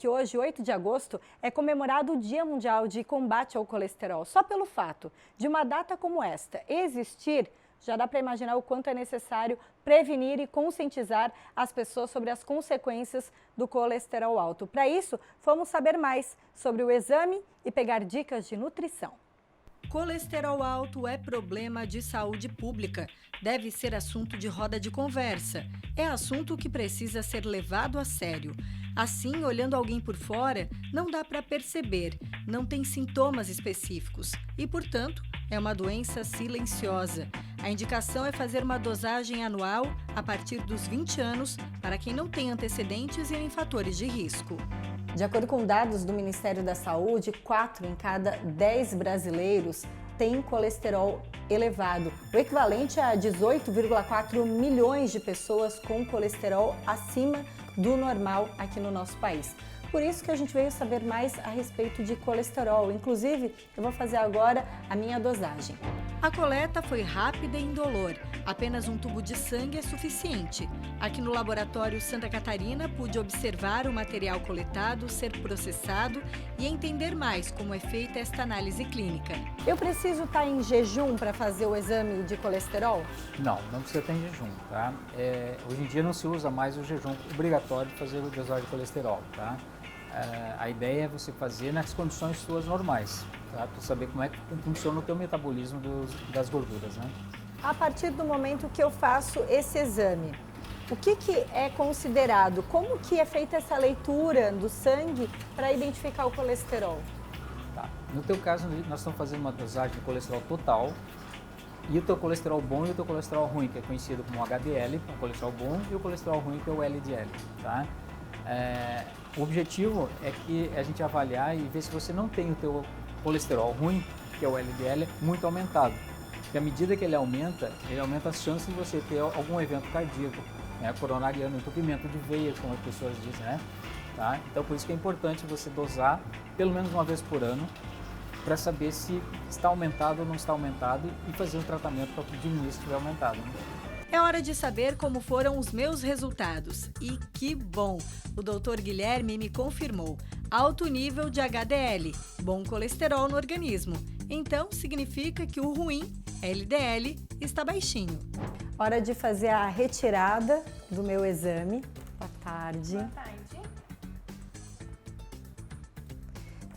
Que hoje, 8 de agosto, é comemorado o Dia Mundial de Combate ao Colesterol. Só pelo fato de uma data como esta existir, já dá para imaginar o quanto é necessário prevenir e conscientizar as pessoas sobre as consequências do colesterol alto. Para isso, vamos saber mais sobre o exame e pegar dicas de nutrição. Colesterol alto é problema de saúde pública. Deve ser assunto de roda de conversa. É assunto que precisa ser levado a sério. Assim, olhando alguém por fora, não dá para perceber, não tem sintomas específicos e, portanto, é uma doença silenciosa. A indicação é fazer uma dosagem anual a partir dos 20 anos para quem não tem antecedentes e em fatores de risco. De acordo com dados do Ministério da Saúde, 4 em cada 10 brasileiros têm colesterol elevado, o equivalente a 18,4 milhões de pessoas com colesterol acima do normal aqui no nosso país. Por isso que a gente veio saber mais a respeito de colesterol. Inclusive, eu vou fazer agora a minha dosagem. A coleta foi rápida e indolor. Apenas um tubo de sangue é suficiente. Aqui no laboratório Santa Catarina, pude observar o material coletado ser processado e entender mais como é feita esta análise clínica. Eu preciso estar em jejum para fazer o exame de colesterol? Não precisa estar em jejum, tá? Hoje em dia não se usa mais o jejum obrigatório para fazer o dosagem de colesterol, tá? A ideia é você fazer nas condições suas normais, tá? Para saber como é que funciona o teu metabolismo das gorduras, né? A partir do momento que eu faço esse exame, o que é considerado? Como que é feita essa leitura do sangue para identificar o colesterol? Tá. No teu caso, nós estamos fazendo uma dosagem de colesterol total e o teu colesterol bom e o teu colesterol ruim, que é conhecido como HDL, o colesterol bom, e o colesterol ruim, que é o LDL, tá? O objetivo é que a gente avaliar e ver se você não tem o teu colesterol ruim, que é o LDL, muito aumentado. Porque à medida que ele aumenta as chances de você ter algum evento cardíaco, né, coronariano, entupimento de veias, como as pessoas dizem, né? Tá? Então, por isso que é importante você dosar pelo menos uma vez por ano, para saber se está aumentado ou não está aumentado e fazer um tratamento para diminuir se estiver aumentado, né? É hora de saber como foram os meus resultados. E que bom! O Dr. Guilherme me confirmou. Alto nível de HDL, bom colesterol no organismo. Então, significa que o ruim, LDL, está baixinho. Hora de fazer a retirada do meu exame. Boa tarde. Boa tarde.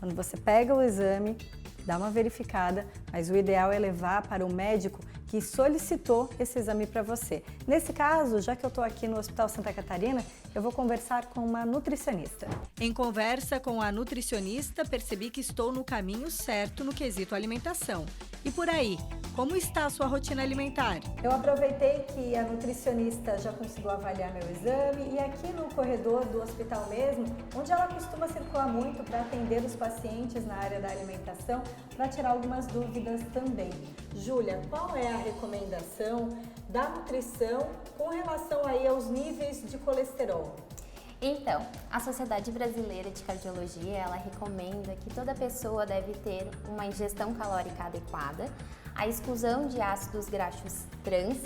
Quando você pega o exame, dá uma verificada, mas o ideal é levar para o médico que solicitou esse exame para você. Nesse caso, já que eu estou aqui no Hospital Santa Catarina, eu vou conversar com uma nutricionista. Em conversa com a nutricionista, percebi que estou no caminho certo no quesito alimentação. E por aí, como está a sua rotina alimentar? Eu aproveitei que a nutricionista já conseguiu avaliar meu exame e aqui no corredor do hospital mesmo, onde ela costuma circular muito para atender os pacientes na área da alimentação, para tirar algumas dúvidas também. Júlia, qual é a recomendação da nutrição com relação aí aos níveis de colesterol? Então, a Sociedade Brasileira de Cardiologia, ela recomenda que toda pessoa deve ter uma ingestão calórica adequada, a exclusão de ácidos graxos trans,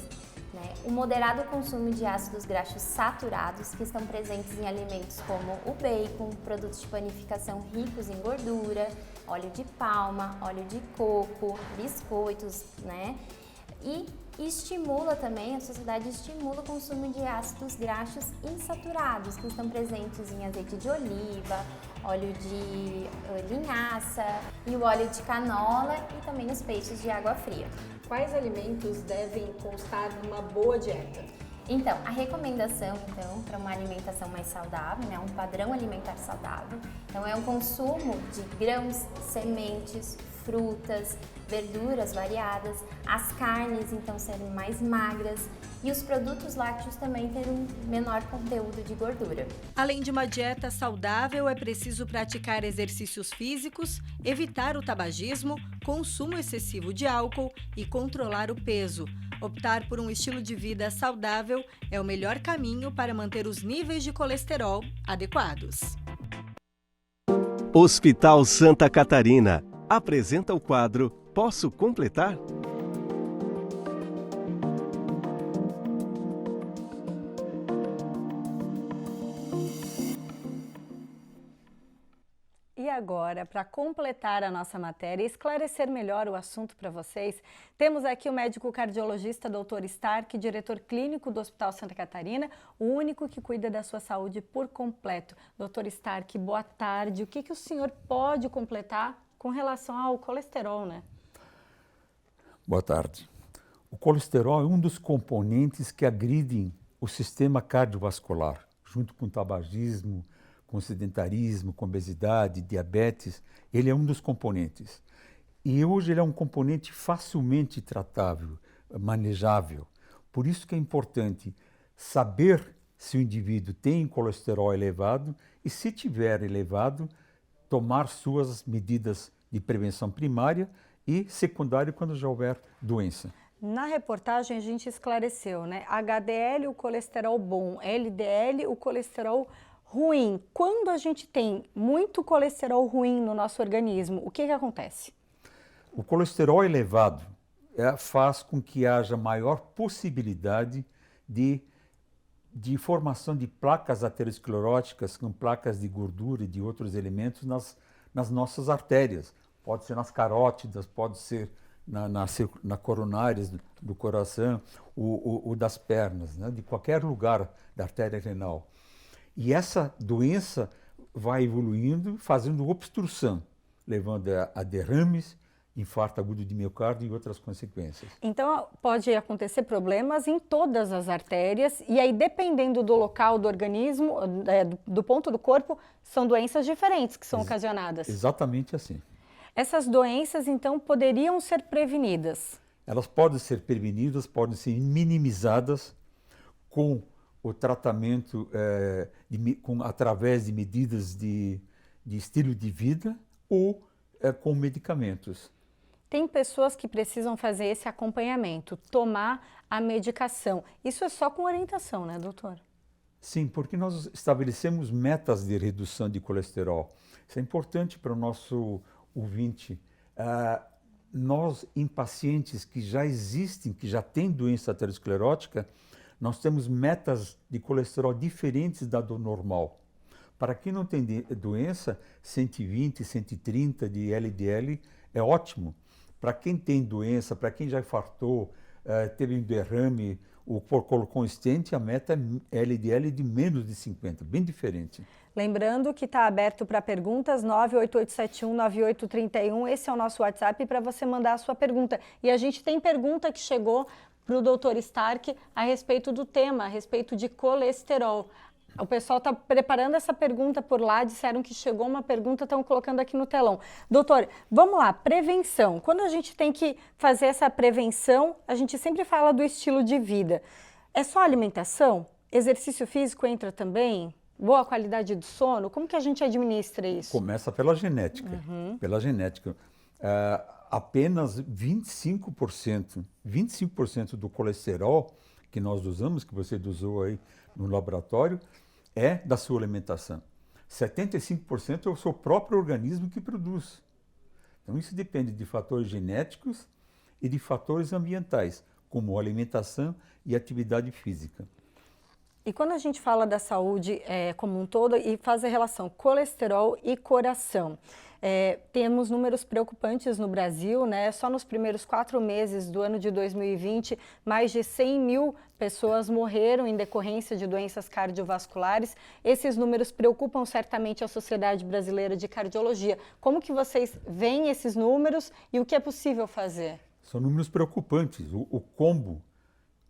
né, o moderado consumo de ácidos graxos saturados, que estão presentes em alimentos como o bacon, produtos de panificação ricos em gordura, óleo de palma, óleo de coco, biscoitos, né? E estimula também, a sociedade estimula o consumo de ácidos graxos insaturados, que estão presentes em azeite de oliva, óleo de linhaça e o óleo de canola e também os peixes de água fria. Quais alimentos devem constar numa boa dieta? Então, a recomendação, para uma alimentação mais saudável, né, um padrão alimentar saudável, então é o consumo de grãos, sementes, frutas, verduras variadas, as carnes, então, serem mais magras e os produtos lácteos também terem um menor conteúdo de gordura. Além de uma dieta saudável, é preciso praticar exercícios físicos, evitar o tabagismo, consumo excessivo de álcool e controlar o peso. Optar por um estilo de vida saudável é o melhor caminho para manter os níveis de colesterol adequados. Hospital Santa Catarina apresenta o quadro Posso Completar? E agora, para completar a nossa matéria e esclarecer melhor o assunto para vocês, temos aqui o médico cardiologista Dr. Stark, diretor clínico do Hospital Santa Catarina, o único que cuida da sua saúde por completo. Dr. Stark, boa tarde. O que o senhor pode completar com relação ao colesterol, né? Boa tarde. O colesterol é um dos componentes que agridem o sistema cardiovascular, junto com o tabagismo, com sedentarismo, com obesidade, diabetes. Ele é um dos componentes. E hoje ele é um componente facilmente tratável, manejável. Por isso que é importante saber se o indivíduo tem colesterol elevado e, se tiver elevado, tomar suas medidas de prevenção primária e secundária quando já houver doença. Na reportagem a gente esclareceu, né? HDL, o colesterol bom, LDL, o colesterol ruim. Quando a gente tem muito colesterol ruim no nosso organismo, o que acontece? O colesterol elevado faz com que haja maior possibilidade de formação de placas ateroscleróticas, com placas de gordura e de outros elementos nas nossas artérias. Pode ser nas carótidas, pode ser na coronárias do coração, ou das pernas, né? De qualquer lugar da artéria renal. E essa doença vai evoluindo, fazendo obstrução, levando a derrames, infarto agudo de miocárdio e outras consequências. Então, pode acontecer problemas em todas as artérias, e aí, dependendo do local do organismo, do ponto do corpo, são doenças diferentes que são ocasionadas. Exatamente assim. Essas doenças, então, poderiam ser prevenidas? Elas podem ser prevenidas, podem ser minimizadas com o tratamento através de medidas de estilo de vida ou com medicamentos. Tem pessoas que precisam fazer esse acompanhamento, tomar a medicação. Isso é só com orientação, né, doutor? Sim, porque nós estabelecemos metas de redução de colesterol. Isso é importante para o nosso ouvinte. Nós, em pacientes que já existem, que já têm doença aterosclerótica, nós temos metas de colesterol diferentes da do normal. Para quem não tem doença, 120, 130 de LDL é ótimo. Para quem tem doença, para quem já infartou, teve um derrame, ou colocou um stent, a meta é LDL de menos de 50, bem diferente. Lembrando que está aberto para perguntas, 988719831, esse é o nosso WhatsApp para você mandar a sua pergunta. E a gente tem pergunta que chegou para o Dr. Stark a respeito do tema, a respeito de colesterol. O pessoal está preparando essa pergunta por lá, disseram que chegou uma pergunta, estão colocando aqui no telão. Doutor, vamos lá, prevenção. Quando a gente tem que fazer essa prevenção, a gente sempre fala do estilo de vida. É só alimentação? Exercício físico entra também? Boa qualidade do sono? Como que a gente administra isso? Começa pela genética. Pela genética. Apenas 25% do colesterol que nós usamos, que você usou aí no laboratório, é da sua alimentação. 75% é o seu próprio organismo que produz. Então isso depende de fatores genéticos e de fatores ambientais, como alimentação e atividade física. E quando a gente fala da saúde como um todo e faz a relação colesterol e coração, temos números preocupantes no Brasil, né? Só nos primeiros 4 meses do ano de 2020, mais de 100 mil pessoas morreram em decorrência de doenças cardiovasculares. Esses números preocupam certamente a Sociedade Brasileira de Cardiologia. Como que vocês veem esses números e o que é possível fazer? São números preocupantes. O combo,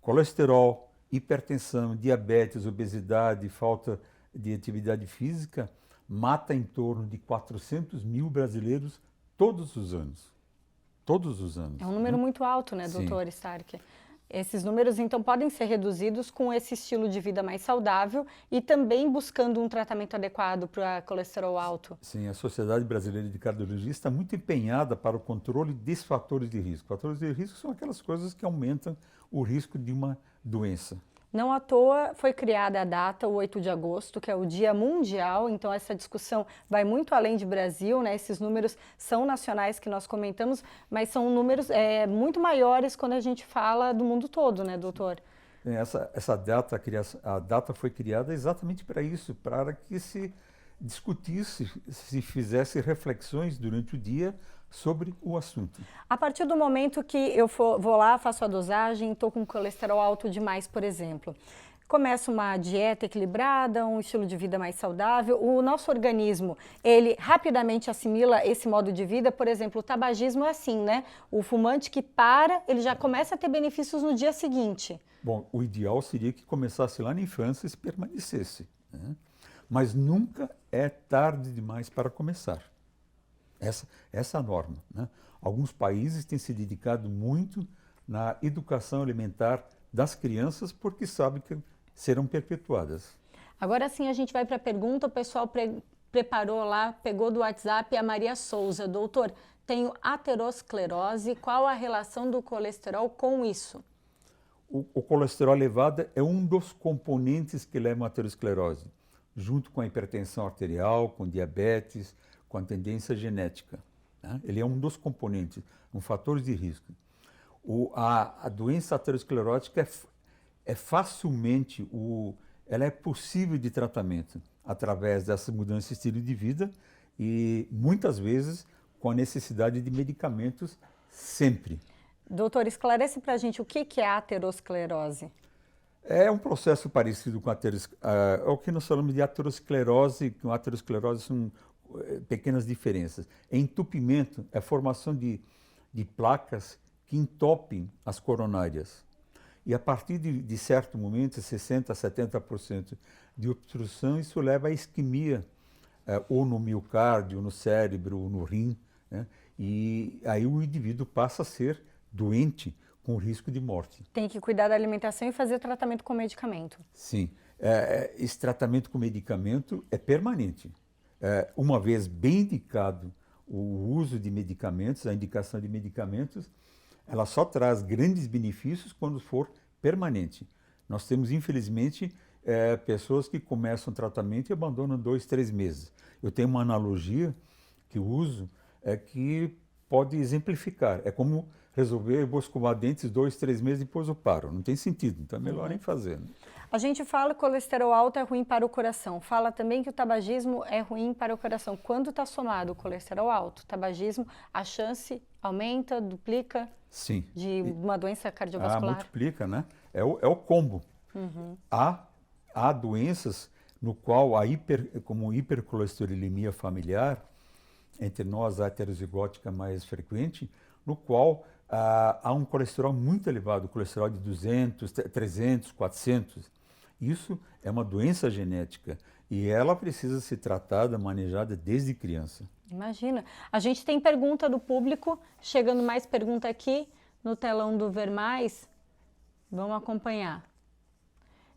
colesterol, hipertensão, diabetes, obesidade, falta de atividade física, mata em torno de 400 mil brasileiros todos os anos. Todos os anos. É um número muito alto, né, doutor Stark? Esses números, então, podem ser reduzidos com esse estilo de vida mais saudável e também buscando um tratamento adequado para colesterol alto. Sim, a Sociedade Brasileira de Cardiologia está muito empenhada para o controle desses fatores de risco. Fatores de risco são aquelas coisas que aumentam o risco de uma doença. Não à toa foi criada a data, o 8 de agosto, que é o Dia Mundial, então essa discussão vai muito além de Brasil, né? Esses números são nacionais que nós comentamos, mas são números muito maiores quando a gente fala do mundo todo, né, doutor? Essa data, a data foi criada exatamente para isso, para que se discutisse, se fizesse reflexões durante o dia sobre o assunto. A partir do momento que eu vou lá, faço a dosagem, estou com colesterol alto demais, por exemplo, começa uma dieta equilibrada, um estilo de vida mais saudável, o nosso organismo, ele rapidamente assimila esse modo de vida. Por exemplo, o tabagismo é assim, né? O fumante que para, ele já começa a ter benefícios no dia seguinte. Bom, o ideal seria que começasse lá na infância e se permanecesse, né? Mas nunca é tarde demais para começar. Essa é a norma, né? Alguns países têm se dedicado muito na educação alimentar das crianças porque sabem que serão perpetuadas. Agora sim a gente vai para a pergunta, o pessoal preparou lá, pegou do WhatsApp a Maria Souza. Doutor, tenho aterosclerose, qual a relação do colesterol com isso? O colesterol elevado é um dos componentes que levam à aterosclerose, junto com a hipertensão arterial, com diabetes, com a tendência genética, né? Ele é um dos componentes, um fator de risco. A doença aterosclerótica ela é possível de tratamento através dessa mudança de estilo de vida e muitas vezes com a necessidade de medicamentos sempre. Doutor, esclarece para a gente o que é a aterosclerose. É um processo parecido com o que nós falamos de aterosclerose. Com aterosclerose são pequenas diferenças. Entupimento é a formação de placas que entopem as coronárias. E a partir de certo momento, 60% a 70% de obstrução, isso leva à isquemia, ou no miocárdio, no cérebro, ou no rim, né? E aí o indivíduo passa a ser doente com risco de morte. Tem que cuidar da alimentação e fazer tratamento com medicamento. Sim, esse tratamento com medicamento é permanente. Uma vez bem indicado o uso de medicamentos, a indicação de medicamentos, ela só traz grandes benefícios quando for permanente. Nós temos, infelizmente, pessoas que começam o tratamento e abandonam 2, 3 meses. Eu tenho uma analogia que uso que pode exemplificar. É como resolver, eu vou escovar dentes 2, 3 meses e depois eu paro. Não tem sentido, então é melhor nem fazer, né? A gente fala que o colesterol alto é ruim para o coração. Fala também que o tabagismo é ruim para o coração. Quando está somado o colesterol alto, o tabagismo, a chance aumenta, duplica? Sim. De uma doença cardiovascular? Multiplica, né? É o combo. Uhum. Há doenças no qual como hipercolesterolemia familiar, entre nós a heterozigótica mais frequente, no qual há um colesterol muito elevado, colesterol de 200, 300, 400. Isso é uma doença genética e ela precisa ser tratada, manejada desde criança. Imagina. A gente tem pergunta do público, chegando mais pergunta aqui no telão do Ver Mais. Vamos acompanhar.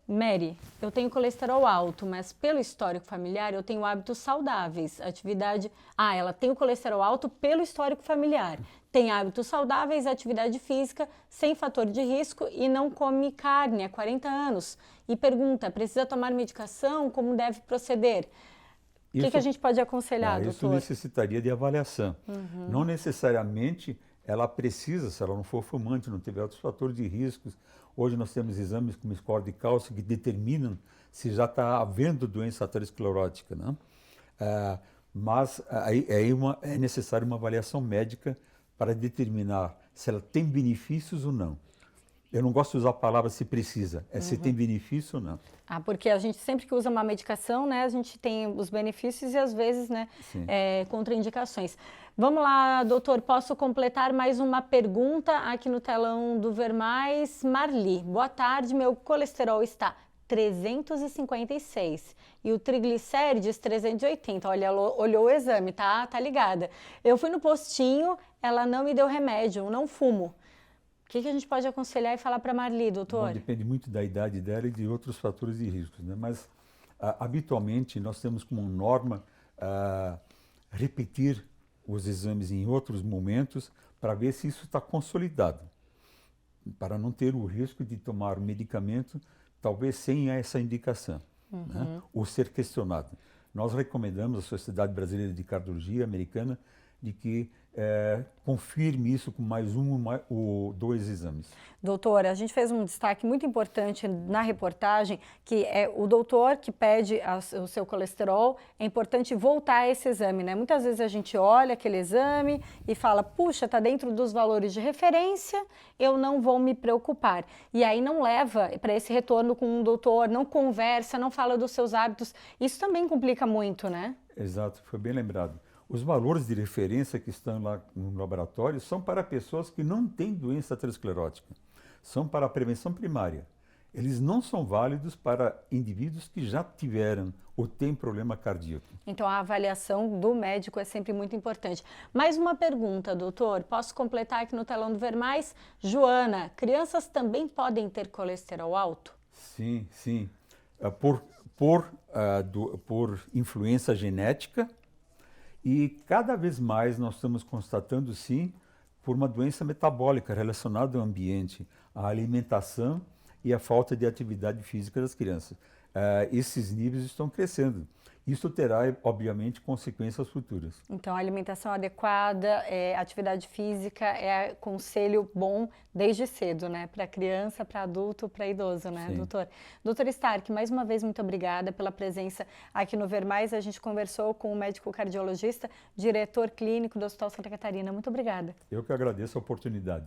Mary, eu tenho colesterol alto, mas pelo histórico familiar eu tenho hábitos saudáveis, atividade... ela tem o colesterol alto pelo histórico familiar. Tem hábitos saudáveis, atividade física, sem fator de risco e não come carne há 40 anos. E pergunta, precisa tomar medicação? Como deve proceder? O que a gente pode aconselhar, doutor? Isso necessitaria de avaliação. Uhum. Não necessariamente ela precisa, se ela não for fumante, não tiver outros fatores de riscos. Hoje nós temos exames como score de cálcio que determinam se já está havendo doença aterosclerótica, né? Mas aí é necessária uma avaliação médica para determinar se ela tem benefícios ou não. Eu não gosto de usar a palavra se precisa, se tem benefício ou não. Porque a gente sempre que usa uma medicação, né, a gente tem os benefícios e às vezes, né, contraindicações. Vamos lá, doutor, posso completar mais uma pergunta aqui no telão do Ver Mais? Marli, boa tarde, meu colesterol está 356 e o triglicérides 380. Olha, ela olhou o exame, tá ligada. Eu fui no postinho, ela não me deu remédio, não fumo. O que a gente pode aconselhar e falar para a Marli, doutor? Bom, depende muito da idade dela e de outros fatores de risco, né? Mas, habitualmente, nós temos como norma repetir os exames em outros momentos para ver se isso está consolidado, para não ter o risco de tomar o medicamento, talvez sem essa indicação, né? Ou ser questionado. Nós recomendamos, a Sociedade Brasileira de Cardiologia Americana de que confirme isso com mais um ou dois exames. Doutora, a gente fez um destaque muito importante na reportagem, que é o doutor que pede o seu colesterol, é importante voltar a esse exame, né? Muitas vezes a gente olha aquele exame e fala, puxa, está dentro dos valores de referência, eu não vou me preocupar. E aí não leva para esse retorno com um doutor, não conversa, não fala dos seus hábitos. Isso também complica muito, né? Exato, foi bem lembrado. Os valores de referência que estão lá no laboratório são para pessoas que não têm doença aterosclerótica. São para a prevenção primária. Eles não são válidos para indivíduos que já tiveram ou têm problema cardíaco. Então a avaliação do médico é sempre muito importante. Mais uma pergunta, doutor. Posso completar aqui no telão do Ver Mais? Joana, crianças também podem ter colesterol alto? Sim, sim. Por influência genética. E cada vez mais nós estamos constatando, sim, por uma doença metabólica relacionada ao ambiente, à alimentação e à falta de atividade física das crianças. Esses níveis estão crescendo. Isso terá, obviamente, consequências futuras. Então, alimentação adequada, atividade física é conselho bom desde cedo, né? Para criança, para adulto, para idoso, né, Sim. doutor? Doutor Stark, mais uma vez, muito obrigada pela presença aqui no Ver Mais. A gente conversou com o médico cardiologista, diretor clínico do Hospital Santa Catarina. Muito obrigada. Eu que agradeço a oportunidade.